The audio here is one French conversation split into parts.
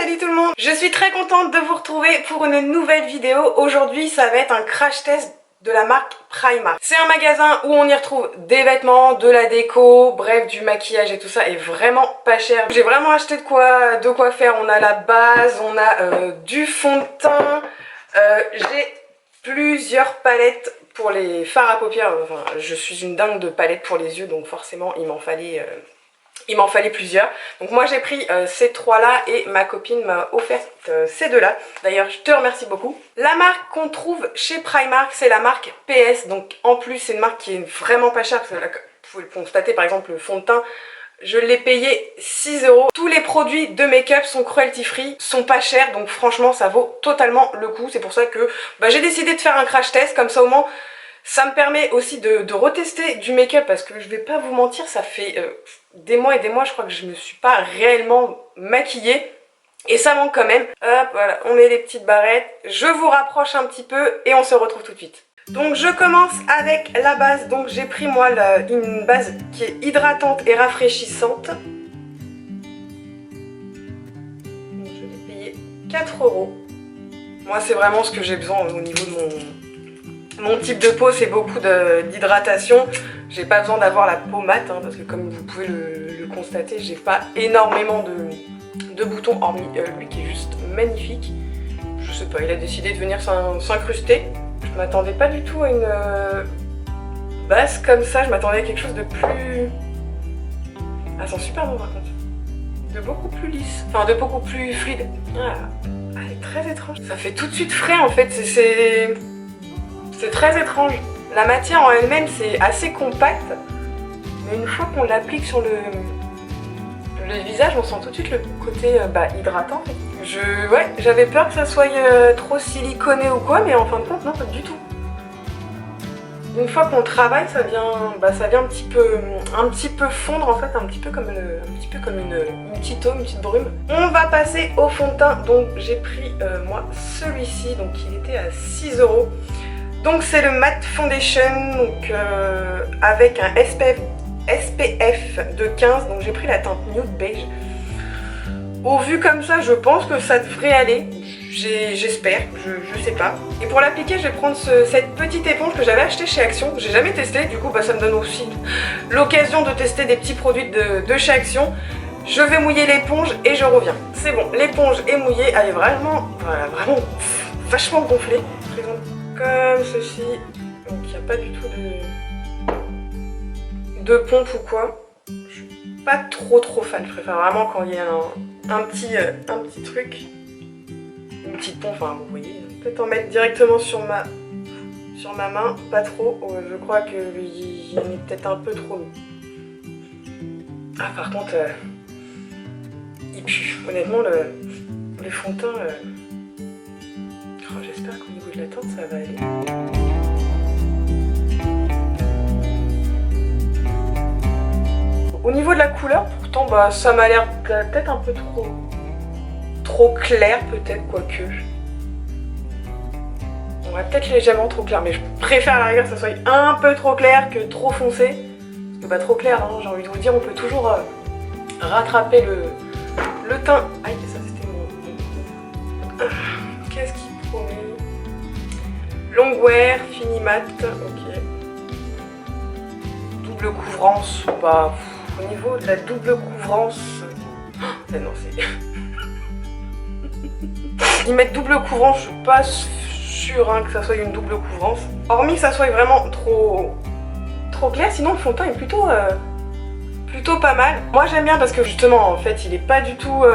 Salut tout le monde, je suis très contente de vous retrouver pour une nouvelle vidéo. Aujourd'hui ça va être un crash test de la marque Primark. C'est un magasin où on y retrouve des vêtements, de la déco, bref du maquillage et tout ça est vraiment pas cher. J'ai vraiment acheté de quoi faire. On a la base, on a du fond de teint, j'ai plusieurs palettes pour les fards à paupières. Enfin, je suis une dingue de palettes pour les yeux donc forcément il m'en fallait plusieurs. Donc moi j'ai pris ces trois là et ma copine m'a offert ces deux là. D'ailleurs je te remercie beaucoup. La marque qu'on trouve chez Primark c'est la marque PS. Donc en plus c'est une marque qui est vraiment pas chère. Parce que là, vous pouvez le constater, par exemple le fond de teint je l'ai payé 6 €. Tous les produits de make-up sont cruelty free, sont pas chers. Donc franchement ça vaut totalement le coup. C'est pour ça que j'ai décidé de faire un crash test. Comme ça au moins ça me permet aussi de retester du make-up. Parce que je vais pas vous mentir, ça fait des mois et des mois je crois que je me suis pas réellement maquillée. Et ça manque quand même. Hop, voilà, on met les petites barrettes. Je vous rapproche un petit peu et on se retrouve tout de suite. Donc je commence avec la base. Donc j'ai pris moi une base qui est hydratante et rafraîchissante. Donc, je l'ai payé 4 €. Moi c'est vraiment ce que j'ai besoin au niveau de mon type de peau, c'est beaucoup d'hydratation. J'ai pas besoin d'avoir la peau mate, hein, parce que comme vous pouvez le constater, j'ai pas énormément de boutons, hormis lui qui est juste magnifique. Je sais pas, il a décidé de venir s'incruster. Je m'attendais pas du tout à une base comme ça, je m'attendais à quelque chose de plus... Ah, elles sont super bon par contre. De beaucoup plus lisse, enfin de beaucoup plus fluide. Ah, elle est très étrange. Ça fait tout de suite frais en fait, c'est très étrange. La matière en elle-même c'est assez compact, mais une fois qu'on l'applique sur le visage, on sent tout de suite le côté hydratant. J'avais peur que ça soit trop siliconé ou quoi, mais en fin de compte non, pas du tout. Une fois qu'on le travaille, ça vient un petit peu fondre en fait, un petit peu comme une petite eau, une petite brume. On va passer au fond de teint. Donc j'ai pris moi celui-ci, donc il était à 6 €. Donc c'est le Matte Foundation, donc avec un SPF de 15, donc j'ai pris la teinte nude beige. Au vu comme ça, je pense que ça devrait aller. J'espère, je sais pas. Et pour l'appliquer, je vais prendre cette petite éponge que j'avais achetée chez Action, que j'ai jamais testé. Du coup, ça me donne aussi l'occasion de tester des petits produits de chez Action. Je vais mouiller l'éponge et je reviens. C'est bon, l'éponge est mouillée, elle est vraiment vachement gonflée. Comme ceci, donc il n'y a pas du tout de pompe ou quoi. Je suis pas trop fan, je préfère vraiment quand il y a un petit truc, une petite pompe, enfin vous voyez. Peut-être en mettre directement sur ma main, pas trop, je crois qu'il y en est peut-être un peu trop mis. Ah par contre, il pue, honnêtement le fond de teint... j'espère qu'au niveau de la teinte ça va aller. Au niveau de la couleur, pourtant ça m'a l'air peut-être un peu trop clair, peut-être, quoique. On va peut-être légèrement trop clair, mais je préfère à la rigueur que ça soit un peu trop clair que trop foncé. Parce que trop clair, hein, j'ai envie de vous dire, on peut toujours rattraper le teint. Aïe, ça c'était mon... Qu'est-ce qu'il promet? Long wear, fini mat, ok. Double couvrance, au niveau de la double couvrance... Oh, non, c'est... Ils mettent double couvrance, je suis pas sûre que ça soit une double couvrance. Hormis que ça soit vraiment trop clair, sinon le fond de teint est plutôt pas mal. Moi j'aime bien parce que justement en fait il est pas du tout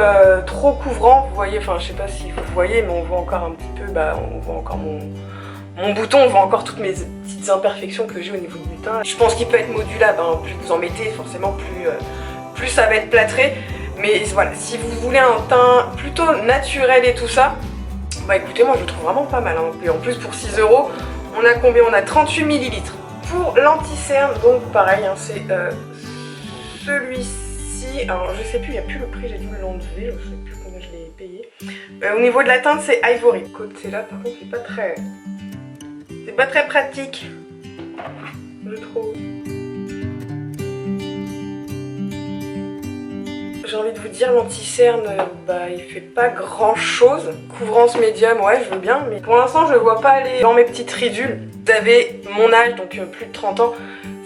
trop couvrant. Vous voyez, enfin je sais pas si vous voyez, mais on voit encore un petit peu, on voit encore mon bouton, on voit encore toutes mes petites imperfections que j'ai au niveau du teint. Je pense qu'il peut être modulable, hein. Plus vous en mettez, forcément plus ça va être plâtré. Mais voilà, si vous voulez un teint plutôt naturel et tout ça, écoutez, moi je le trouve vraiment pas mal, hein. Et en plus pour 6 €, on a combien? On a 38 ml. Pour l'anti-cerne, donc pareil, hein, c'est celui-ci. Alors je sais plus, il n'y a plus le prix, j'ai dû me l'enlever, je sais plus combien je l'ai payé. Au niveau de la teinte, c'est Ivory. Côté là, par contre, c'est pas très pratique, je trouve. j'ai envie de vous dire, l'anti-cerne, bah il fait pas grand chose. Couvrance médium, ouais je veux bien, mais pour l'instant je le vois pas aller dans mes petites ridules. Vous avez mon âge, donc plus de 30 ans,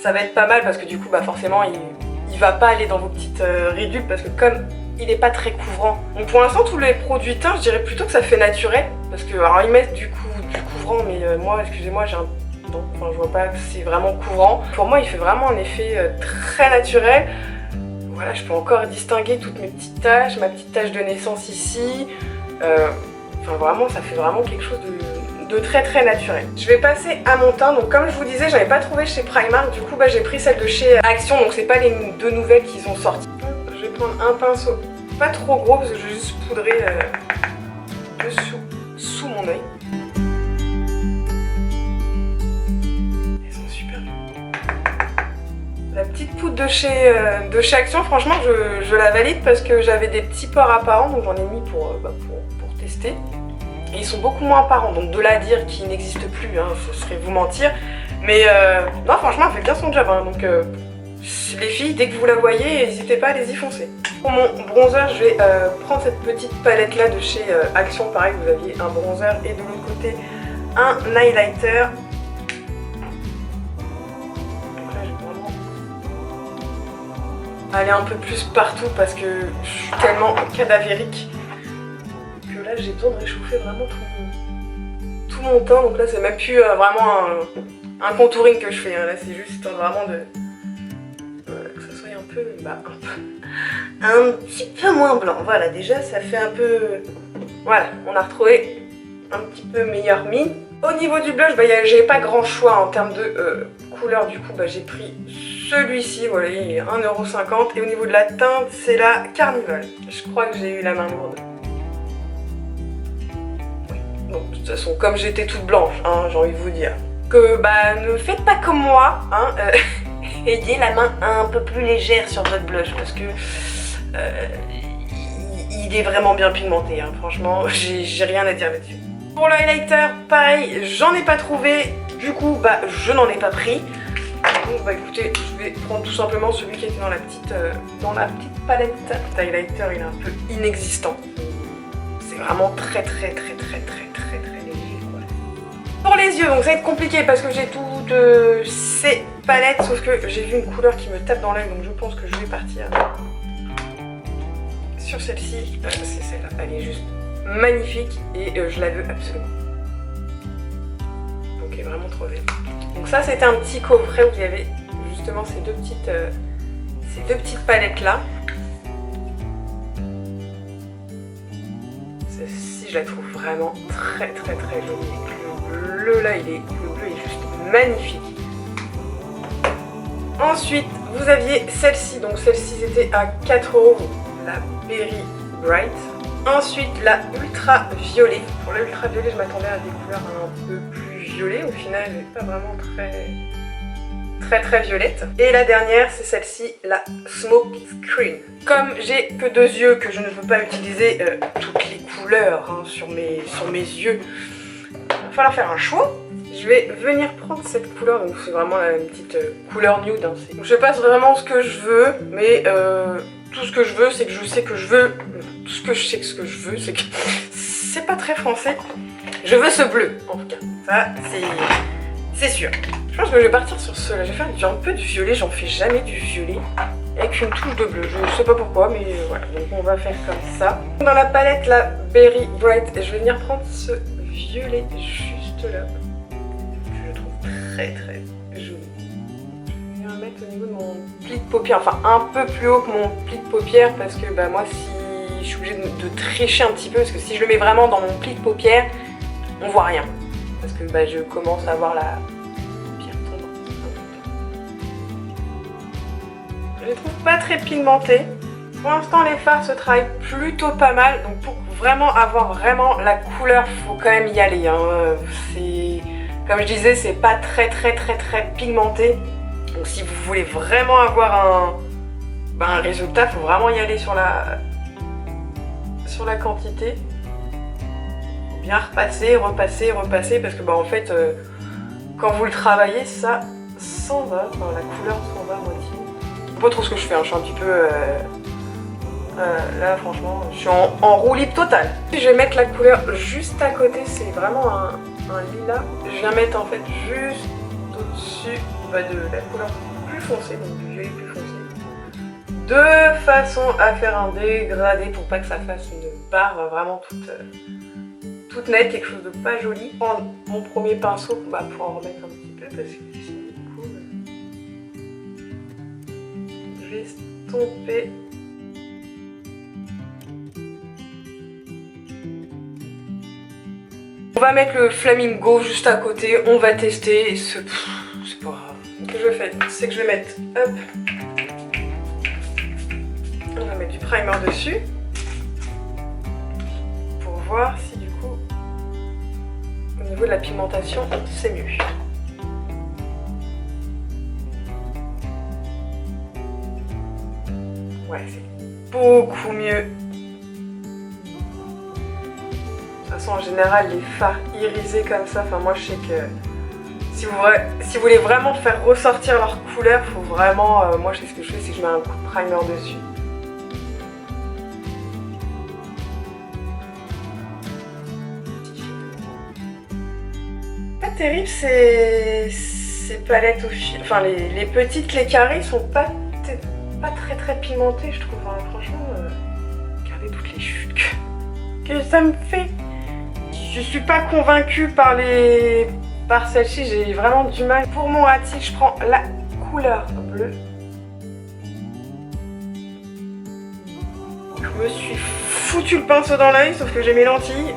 ça va être pas mal parce que du coup bah forcément il va pas aller dans vos petites ridules parce que comme il est pas très couvrant. Donc pour l'instant tous les produits teints, je dirais plutôt que ça fait naturel. Parce que alors ils mettent du couvrant, mais moi excusez-moi j'ai un... Non, enfin je vois pas que c'est vraiment couvrant. Pour moi il fait vraiment un effet très naturel. Voilà, je peux encore distinguer toutes mes petites taches, ma petite tache de naissance ici. Enfin vraiment ça fait vraiment quelque chose de très très naturel. Je vais passer à mon teint, donc comme je vous disais, j'avais pas trouvé chez Primark, du coup bah, j'ai pris celle de chez Action, donc c'est pas les deux nouvelles qu'ils ont sorties. Je vais prendre un pinceau pas trop gros parce que je vais juste poudrer dessous, sous mon œil. Elles sont super belles. La petite poudre de chez Action, franchement je la valide parce que j'avais des petits pores apparents, donc j'en ai mis pour tester. Et ils sont beaucoup moins apparents, donc de là à dire qu'ils n'existent plus, hein, ce serait vous mentir. Mais non, franchement, elle fait bien son job, hein, donc les filles, dès que vous la voyez, n'hésitez pas, allez-y foncer. Pour mon bronzer, je vais prendre cette petite palette là de chez Action, pareil, vous aviez un bronzer et de l'autre côté un highlighter. Donc là, je vais vraiment aller un peu plus partout parce que je suis tellement cadavérique. Là j'ai besoin de réchauffer vraiment tout mon teint, donc là c'est même plus vraiment un contouring que je fais, hein. Là c'est juste vraiment de que ça soit un petit peu moins blanc. Voilà, déjà ça fait un peu, voilà, on a retrouvé un petit peu meilleur mine. Au niveau du blush, bah, j'ai pas grand choix en termes de couleur, du coup bah, j'ai pris celui-ci, voilà, il est 1,50 €, et au niveau de la teinte c'est la Carnival. Je crois que j'ai eu la main lourde. Donc, de toute façon, comme j'étais toute blanche, hein, j'ai envie de vous dire que bah ne faites pas comme moi, hein, ayez la main un peu plus légère sur votre blush parce que il est vraiment bien pigmenté, hein, franchement, j'ai rien à dire là-dessus. Pour le highlighter, pareil, j'en ai pas trouvé, du coup bah je n'en ai pas pris. Donc bah écoutez, je vais prendre tout simplement celui qui était dans la petite palette. Le highlighter il est un peu inexistant. C'est vraiment très léger quoi. Pour les yeux, donc ça va être compliqué parce que j'ai toutes ces palettes, sauf que j'ai vu une couleur qui me tape dans l'œil, donc je pense que je vais partir sur celle-ci. C'est celle-là, elle est juste magnifique et je la veux absolument. Donc elle est vraiment trop belle. Donc ça c'était un petit coffret où il y avait justement ces deux petites palettes là. Celle-ci je la trouve vraiment très jolie. Le bleu là, le bleu est juste magnifique. Ensuite vous aviez celle-ci, donc celle-ci c'était à 4 €, la Berry Bright. Ensuite la Ultra Violet. Pour la Ultra Violet je m'attendais à des couleurs un peu plus violet, au final elle n'est pas vraiment très violette. Et la dernière c'est celle-ci, la Smoke Screen. Comme j'ai que 2 yeux, que je ne peux pas utiliser toutes les couleurs hein, sur mes yeux, il va falloir faire un choix. Je vais venir prendre cette couleur, donc c'est vraiment la petite couleur nude, hein. Donc je passe vraiment ce que je veux, mais tout ce que je veux c'est que je sais que je veux, tout ce que je sais que ce que je veux c'est que c'est pas très français. Je veux ce bleu en tout cas, ça c'est sûr. Je pense que je vais partir sur cela, je vais faire un peu de violet, j'en fais jamais du violet. Avec une touche de bleu, je sais pas pourquoi, mais voilà, donc on va faire comme ça. Dans la palette, la Berry Bright, je vais venir prendre ce violet juste là. Je le trouve très joli. Je vais venir le mettre au niveau de mon pli de paupière, enfin un peu plus haut que mon pli de paupière, parce que bah moi si je suis obligée de tricher un petit peu, parce que si je le mets vraiment dans mon pli de paupière, on voit rien. Parce que bah, je commence à avoir la paupière tombante. Je les trouve pas très pigmentées. Pour l'instant les fards se travaillent plutôt pas mal, donc pour vraiment avoir la couleur, faut quand même y aller, hein. Comme je disais, c'est pas très pigmenté. Donc si vous voulez vraiment avoir un résultat, faut vraiment y aller sur la quantité. Faut bien repasser parce que bah en fait quand vous le travaillez, ça s'en va, enfin, la couleur s'en va à moitié. Je sais pas trop ce que je fais, hein. Je suis un Là franchement je suis en roue libre totale. Je vais mettre la couleur juste à côté, c'est vraiment un lilas. Je viens mettre en fait juste au-dessus de la couleur plus foncée, donc du violet plus foncé. De façon à faire un dégradé pour pas que ça fasse une barre vraiment toute nette, quelque chose de pas joli. Je prends mon premier pinceau pour en remettre un petit peu parce que du coup je vais estomper. On va mettre le flamingo juste à côté, on va tester, c'est pas grave. Ce que je fais, c'est que je vais mettre, hop, on va mettre du primer dessus pour voir si du coup, au niveau de la pigmentation, c'est mieux. Ouais, c'est beaucoup mieux. De toute façon, en général, les fards irisés comme ça, enfin moi je sais que si vous voulez vraiment faire ressortir leur couleur, faut vraiment, moi je sais ce que je fais, c'est que je mets un coup de primer dessus. Pas terrible ces palettes au fil, enfin les petites, les carrés sont pas très pigmentées je trouve, hein. Franchement, regardez toutes les chutes que ça me fait. Je suis pas convaincue par celle-ci, j'ai vraiment du mal. Pour mon rat, je prends la couleur bleue. Je me suis foutu le pinceau dans l'œil, sauf que j'ai mes lentilles.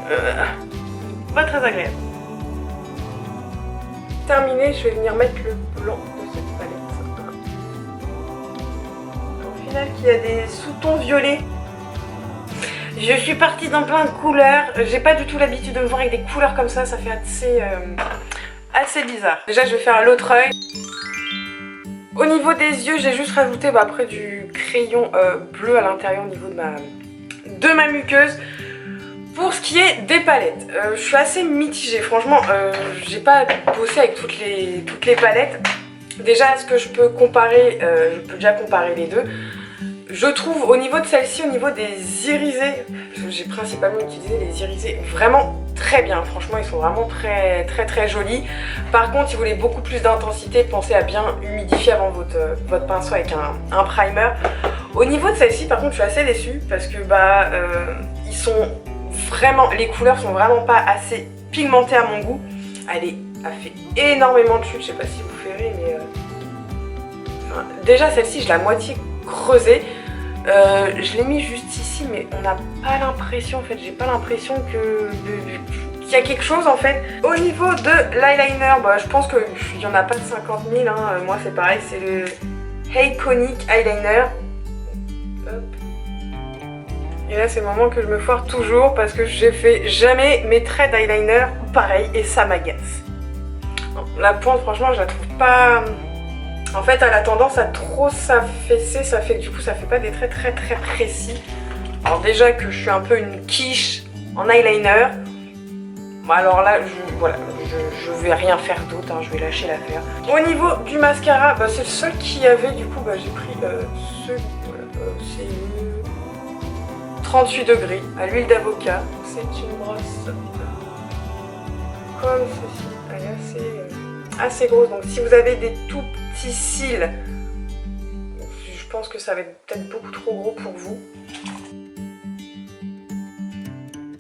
Pas très agréable. Terminé, je vais venir mettre le blanc de cette palette. Au final, il y a des sous-tons violets. Je suis partie dans plein de couleurs, j'ai pas du tout l'habitude de me voir avec des couleurs comme ça fait assez bizarre. Déjà je vais faire l'autre œil. Au niveau des yeux, j'ai juste rajouté après du crayon bleu à l'intérieur au niveau de ma muqueuse. Pour ce qui est des palettes, je suis assez mitigée, franchement j'ai pas bossé avec toutes les palettes. Déjà est-ce que je peux comparer, je peux déjà comparer les deux. Je trouve au niveau de celle-ci, au niveau des irisés, j'ai principalement utilisé les irisés vraiment très bien. Franchement, ils sont vraiment très jolis. Par contre, si vous voulez beaucoup plus d'intensité, pensez à bien humidifier avant votre pinceau avec un primer. Au niveau de celle-ci, par contre, je suis assez déçue parce que ils sont vraiment, les couleurs sont vraiment pas assez pigmentées à mon goût. Elle a fait énormément de chutes, je sais pas si vous verrez, mais déjà celle-ci, je l'ai à moitié creusée. Je l'ai mis juste ici, mais on n'a pas l'impression, en fait, j'ai pas l'impression qu'il y a quelque chose en fait. Au niveau de l'eyeliner, je pense qu'il n'y en a pas de 50 000, hein. Moi c'est pareil, c'est le Iconic Eyeliner. Hop. Et là c'est le moment que je me foire toujours parce que j'ai fait jamais mes traits d'eyeliner pareil et ça m'agace. La pointe franchement je la trouve pas... En fait, elle a tendance à trop s'affaisser, ça fait que du coup, ça fait pas des traits très précis. Alors déjà que je suis un peu une quiche en eyeliner, alors là, je vais rien faire d'autre, hein, je vais lâcher l'affaire. Au niveau du mascara, c'est le seul qu'il y avait, du coup, j'ai pris c'est 38 degrés à l'huile d'avocat. C'est une brosse comme ceci, elle est assez grosse, donc si vous avez des tout petits cils, je pense que ça va être peut-être beaucoup trop gros pour vous.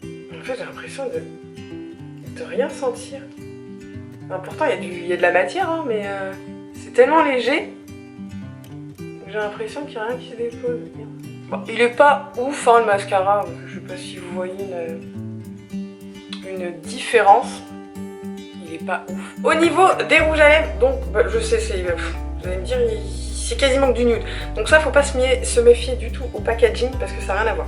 En fait j'ai l'impression de rien sentir. Pourtant il y a de la matière, hein, mais c'est tellement léger. J'ai l'impression qu'il n'y a rien qui se dépose. Bon, il est pas ouf hein, le mascara, je sais pas si vous voyez une différence. Il est pas ouf. Au niveau des rouges à lèvres, donc je sais, vous allez me dire, c'est quasiment que du nude. Donc ça, faut pas se méfier du tout au packaging parce que ça n'a rien à voir.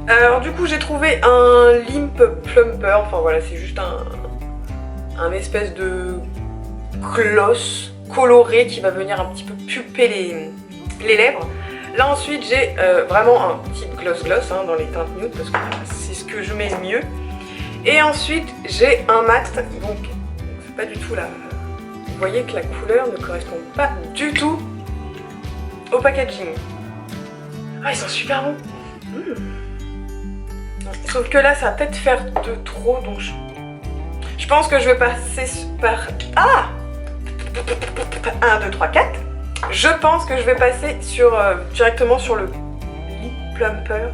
Alors du coup, j'ai trouvé un Limp Plumper. Enfin voilà, c'est juste un espèce de gloss coloré qui va venir un petit peu pulper les lèvres. Là ensuite, j'ai vraiment un petit gloss hein, dans les teintes nude parce que c'est ce que je mets le mieux. Et ensuite, j'ai un mat, donc c'est pas du tout là. Vous voyez que la couleur ne correspond pas du tout au packaging. Ah, ils sont super bons. Sauf que là, ça va peut-être faire de trop, donc je pense que je vais passer par... Ah 1, 2, 3, 4. Je pense que je vais passer sur, directement sur le Lip Plumper.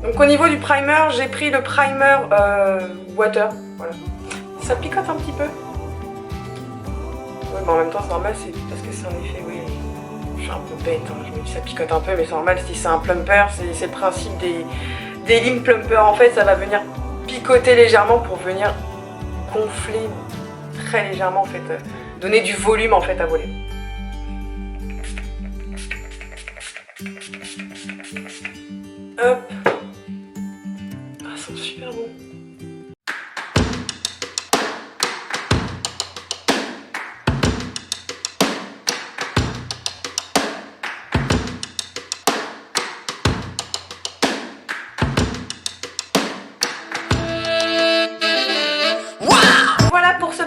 Donc au niveau du primer, j'ai pris le primer water. Voilà. Ça picote un petit peu. Ouais, mais en même temps, c'est normal, c'est parce que c'est un effet, oui. Je suis un peu bête, hein. Je me dis ça picote un peu, mais c'est normal si c'est un plumper, c'est le principe des lip plumpers. En fait, ça va venir picoter légèrement pour venir gonfler très légèrement, en fait, donner du volume en fait à vos lèvres. Hop. Ah, ils sont super bons.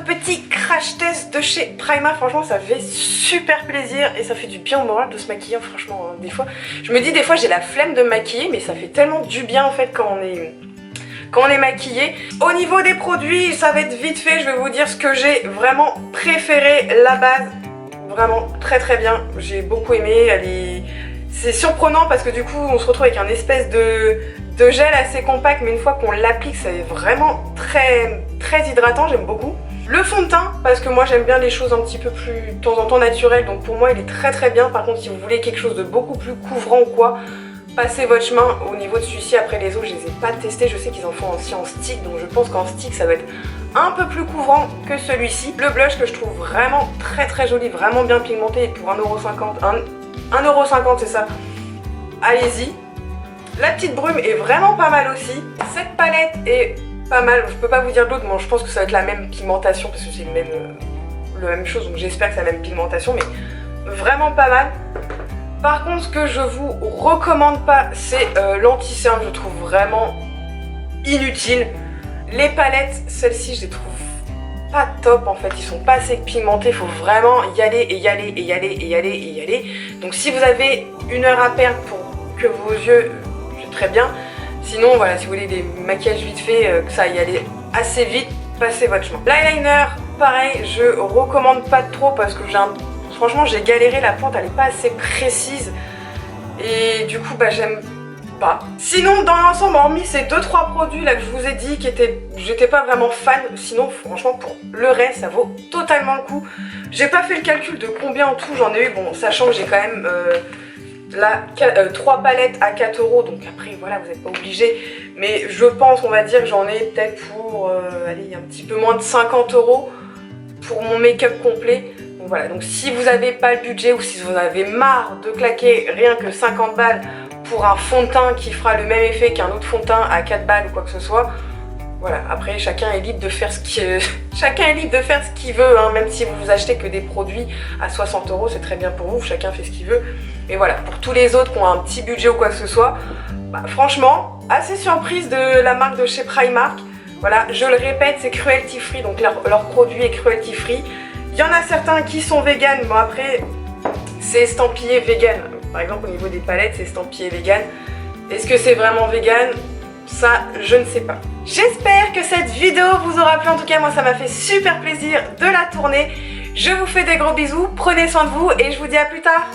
Petit crash test de chez Primark, franchement ça fait super plaisir et ça fait du bien au moral de se maquiller, franchement des fois je me dis des fois j'ai la flemme de me maquiller, mais ça fait tellement du bien en fait quand on est maquillé. Au niveau des produits, ça va être vite fait, je vais vous dire ce que j'ai vraiment préféré. La base, vraiment très très bien, j'ai beaucoup aimé, c'est surprenant parce que du coup on se retrouve avec un espèce de gel assez compact, mais une fois qu'on l'applique c'est vraiment très hydratant, j'aime beaucoup. Le fond de teint, parce que moi j'aime bien les choses un petit peu plus de temps en temps naturelles, donc pour moi il est très bien. Par contre si vous voulez quelque chose de beaucoup plus couvrant ou quoi, passez votre chemin. Au niveau de celui-ci, après les autres je les ai pas testés, je sais qu'ils en font aussi en stick, donc je pense qu'en stick ça va être un peu plus couvrant que celui-ci. Le blush que je trouve vraiment très joli, vraiment bien pigmenté, et pour 1,50 €, 1,50 € c'est ça, allez-y. La petite brume est vraiment pas mal aussi. Cette palette est pas mal, je peux pas vous dire d'autre, mais je pense que ça va être la même pigmentation parce que c'est la même chose, donc j'espère que c'est la même pigmentation, mais vraiment pas mal. Par contre, ce que je vous recommande pas, c'est l'anti-cerne, je trouve vraiment inutile. Les palettes, celles-ci, je les trouve pas top en fait, ils sont pas assez pigmentés, il faut vraiment y aller et y aller et y aller et y aller et y aller. Donc si vous avez 1 heure à perdre pour que vos yeux, c'est très bien. Sinon, voilà, si vous voulez des maquillages vite fait, que ça aille aller assez vite, passez votre chemin. L'eyeliner, pareil, je recommande pas trop parce que franchement, j'ai galéré, la pointe, elle est pas assez précise. Et du coup, bah, j'aime pas. Sinon, dans l'ensemble, hormis ces 2-3 produits là que je vous ai dit, j'étais pas vraiment fan. Sinon, franchement, pour le reste, ça vaut totalement le coup. J'ai pas fait le calcul de combien en tout j'en ai eu, bon, sachant que j'ai quand même... là, 3 palettes à 4 €, donc après voilà, vous n'êtes pas obligé, mais je pense, on va dire que j'en ai peut-être pour allez, un petit peu moins de 50 € pour mon make-up complet. Donc voilà, donc si vous n'avez pas le budget ou si vous en avez marre de claquer rien que 50 balles pour un fond de teint qui fera le même effet qu'un autre fond de teint à 4 balles ou quoi que ce soit, voilà, après chacun est libre de faire ce qu'il veut, hein, même si vous achetez que des produits à 60 €, c'est très bien pour vous, chacun fait ce qu'il veut. Mais voilà, pour tous les autres qui ont un petit budget ou quoi que ce soit, bah, franchement, assez surprise de la marque de chez Primark. Voilà, je le répète, c'est cruelty free, donc leur produit est cruelty free. Il y en a certains qui sont vegan, bon après, c'est estampillé vegan. Par exemple, au niveau des palettes, c'est estampillé vegan. Est-ce que c'est vraiment vegan? Ça, je ne sais pas. J'espère que cette vidéo vous aura plu. En tout cas, moi, ça m'a fait super plaisir de la tourner. Je vous fais des gros bisous, prenez soin de vous et je vous dis à plus tard.